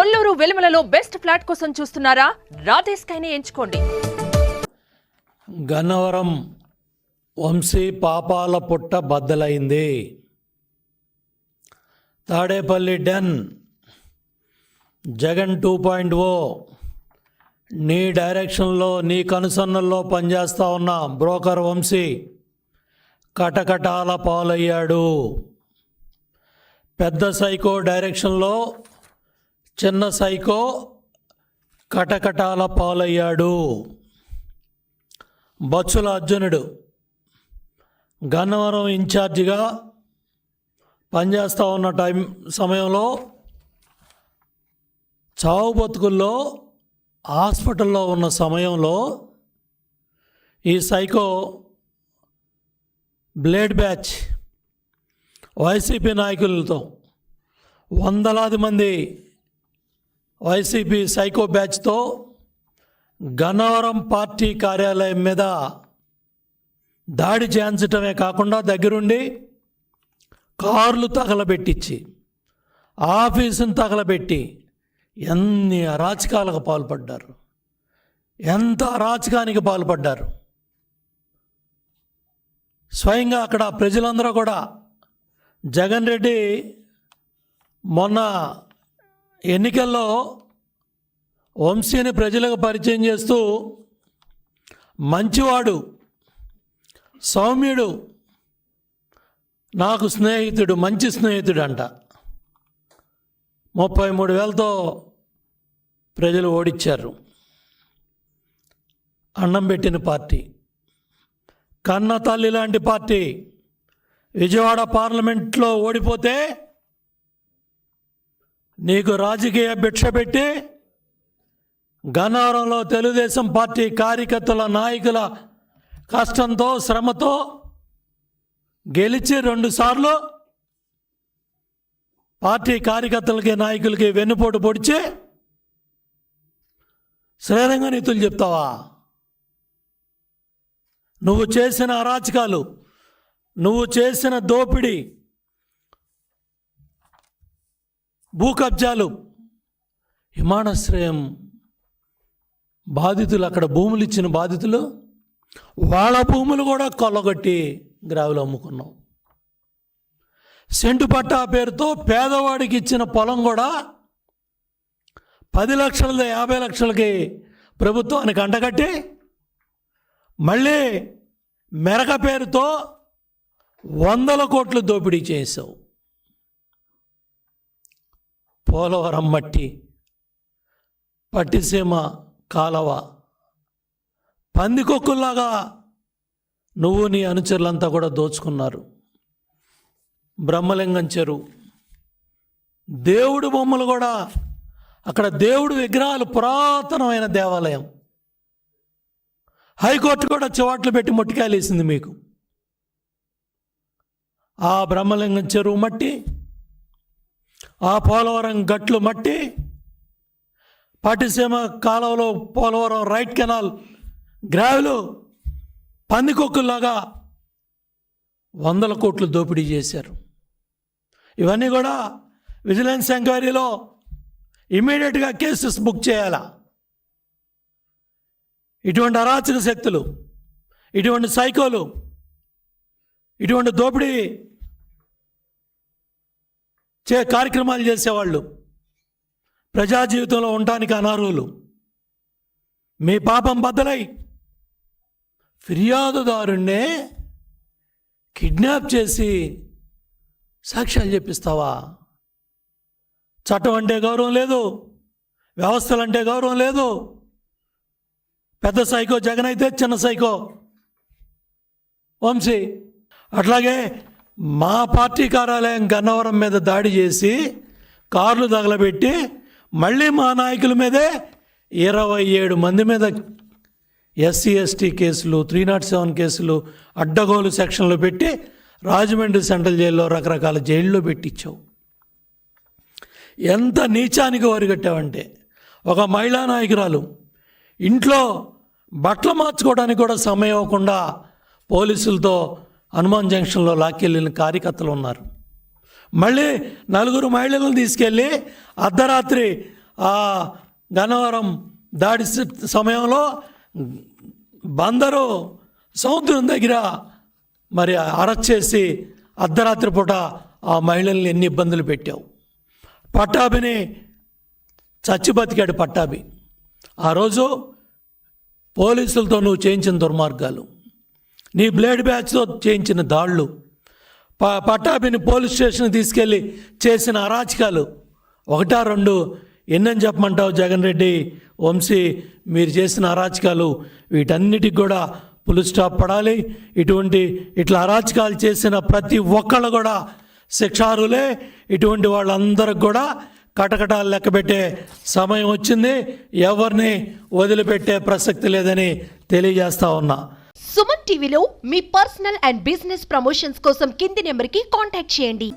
Kolluru వెలుమలలో best flat కోసం చూస్తున్నారా? రాధేస్కైనే ఎంచుకోండి. గన్నవరం వంశీ పాపాల పుట్ట బద్దలైంది. తాడేపల్లి డెన్ జగన్ 2.0 నీ డైరెక్షన్లో నీ కనుసన్నల్లో పనిచేస్తూ ఉన్న బ్రోకర్ వంశీ కటకటాల పాలయ్యాడు. పెద్ద సైకో డైరెక్షన్లో చిన్న సైకో కటకటాల పాలయ్యాడు. బచ్చుల అర్జునుడు గన్నవరం ఇన్ఛార్జిగా పనిచేస్తూ ఉన్న సమయంలో చావు బతుకుల్లో హాస్పిటల్లో ఉన్న సమయంలో ఈ సైకో బ్లేడ్ బ్యాచ్ వైసీపీ నాయకులతో వందలాది మంది వైసీపీ సైకో బ్యాచ్తో గన్నవరం పార్టీ కార్యాలయం మీద దాడి చేయించటమే కాకుండా దగ్గరుండి కార్లు తగలబెట్టించి ఆఫీసును తగలబెట్టి ఎన్ని అరాచకాలకు పాల్పడ్డారు, ఎంత అరాచకానికి పాల్పడ్డారు. స్వయంగా అక్కడ ప్రజలందరూ కూడా జగన్ రెడ్డి మొన్న ఎన్నికల్లో వంశీని ప్రజలకు పరిచయం చేస్తూ మంచివాడు, సౌమ్యుడు, నాకు స్నేహితుడు, మంచి స్నేహితుడు అంట 33,000తో ప్రజలు ఓడించారు. అన్నం పెట్టిన పార్టీ, కన్న తల్లి లాంటి పార్టీ విజయవాడ పార్లమెంట్లో ఓడిపోతే నీకు రాజకీయ భిక్ష పెట్టి గన్నవరంలో తెలుగుదేశం పార్టీ కార్యకర్తల నాయకుల కష్టంతో శ్రమతో గెలిచి 2 సార్లు పార్టీ కార్యకర్తలకి నాయకులకి వెన్నుపోటు పొడిచి శ్రేరంగా నీతులు చెప్తావా? నువ్వు చేసిన అరాచకాలు, నువ్వు చేసిన దోపిడీ, భూ కబ్జాలు, విమానాశ్రయం బాధితులు, అక్కడ భూములు ఇచ్చిన బాధితులు వాళ్ళ భూములు కూడా కొల్లగొట్టి గ్రావులు అమ్ముకున్నావు. సెంటు పట్టా పేరుతో పేదవాడికి ఇచ్చిన పొలం కూడా 10 లక్షలది 50 లక్షలకి ప్రభుత్వానికి అంటగట్టి మళ్ళీ మెరక పేరుతో 100 కోట్లు దోపిడీ చేసావు. పోలవరం మట్టి, పట్టిసీమ కాలవ, పందికొక్కుల్లాగా నువ్వు నీ అనుచరులంతా కూడా దోచుకున్నారు. బ్రహ్మలింగం చెరువు, దేవుడు బొమ్మలు కూడా, అక్కడ దేవుడు విగ్రహాలు, పురాతనమైన దేవాలయం. హైకోర్టు కూడా చివాట్లు పెట్టి మొట్టికాయలు వేసింది మీకు. ఆ బ్రహ్మలింగం చెరువు మట్టి, ఆ పోలవరం గట్లు మట్టి, పట్టిసీమ కాలువలో పోలవరం రైట్ కెనాల్ గ్రావెలు పందికొక్కుల్లాగా 100 కోట్లు దోపిడీ చేశారు. ఇవన్నీ కూడా విజిలెన్స్ ఎంక్వైరీలో ఇమ్మీడియట్గా కేసెస్ బుక్ చేయాలా? ఇటువంటి అరాచక శక్తులు, ఇటువంటి సైకోలు, ఇటువంటి దోపిడీ కార్యక్రమాలు చేసేవాళ్ళు ప్రజా జీవితంలో ఉండటానికి అనర్హులు. మీ పాపం బద్దలై ఫిర్యాదుదారుణ్ణే కిడ్నాప్ చేసి సాక్ష్యాలు చెప్పిస్తావా? చట్టం అంటే గౌరవం లేదు, వ్యవస్థలంటే గౌరవం లేదు. పెద్ద సైకో జగన్ అయితే చిన్న సైకో వంశీ. అట్లాగే మా పార్టీ కార్యాలయం గన్నవరం మీద దాడి చేసి కార్లు తగలబెట్టి మళ్ళీ మా నాయకుల మీదే 27 మంది మీద SC ST కేసులు, 307 కేసులు, అడ్డగోలు సెక్షన్లు పెట్టి రాజమండ్రి సెంట్రల్ జైల్లో రకరకాల జైల్లో పెట్టించావు. ఎంత నీచానికి వరిగట్టావంటే, ఒక మహిళా నాయకురాలు ఇంట్లో బట్టలు మార్చుకోవడానికి కూడా సమయం ఇవ్వకుండా పోలీసులతో హనుమాన్ జంక్షన్లో లాక్కెళ్ళిన కార్యకర్తలు ఉన్నారు. మళ్ళీ 4 మహిళలను తీసుకెళ్ళి అర్ధరాత్రి ఆ గన్నవరం దాడి సమయంలో బందరు సముద్రం దగ్గర మరి అరెస్ట్ చేసి అర్ధరాత్రి పూట ఆ మహిళల్ని ఎన్ని ఇబ్బందులు పెట్టావు. పట్టాభిని చచ్చి బతికాడు పట్టాభి. ఆ రోజు పోలీసులతో నువ్వు చేయించిన దుర్మార్గాలు, నీ బ్లేడ్ బ్యాచ్తో చేయించిన దాళ్ళు, పట్టాభిని పోలీస్ స్టేషన్కి తీసుకెళ్ళి చేసిన అరాచకాలు ఒకటా రెండు ఎన్నని చెప్పమంటావు జగన్ రెడ్డి వంశీ? మీరు చేసిన అరాచకాలు వీటన్నిటికి కూడా ఫుల్ స్టాప్ పడాలి. ఇట్లా అరాచకాలు చేసిన ప్రతి ఒక్కళ్ళు కూడా శిక్షార్హులే. ఇటువంటి వాళ్ళందరికి కూడా కటకటాలు లెక్కబెట్టే సమయం వచ్చింది. ఎవరిని వదిలిపెట్టే ప్రసక్తి లేదని తెలియజేస్తా ఉన్నా. సుమన్ టీవీలో మీ పర్సనల్ అండ్ బిజినెస్ ప్రమోషన్స్ కోసం కింది నెంబర్కి కాంటాక్ట్ చేయండి.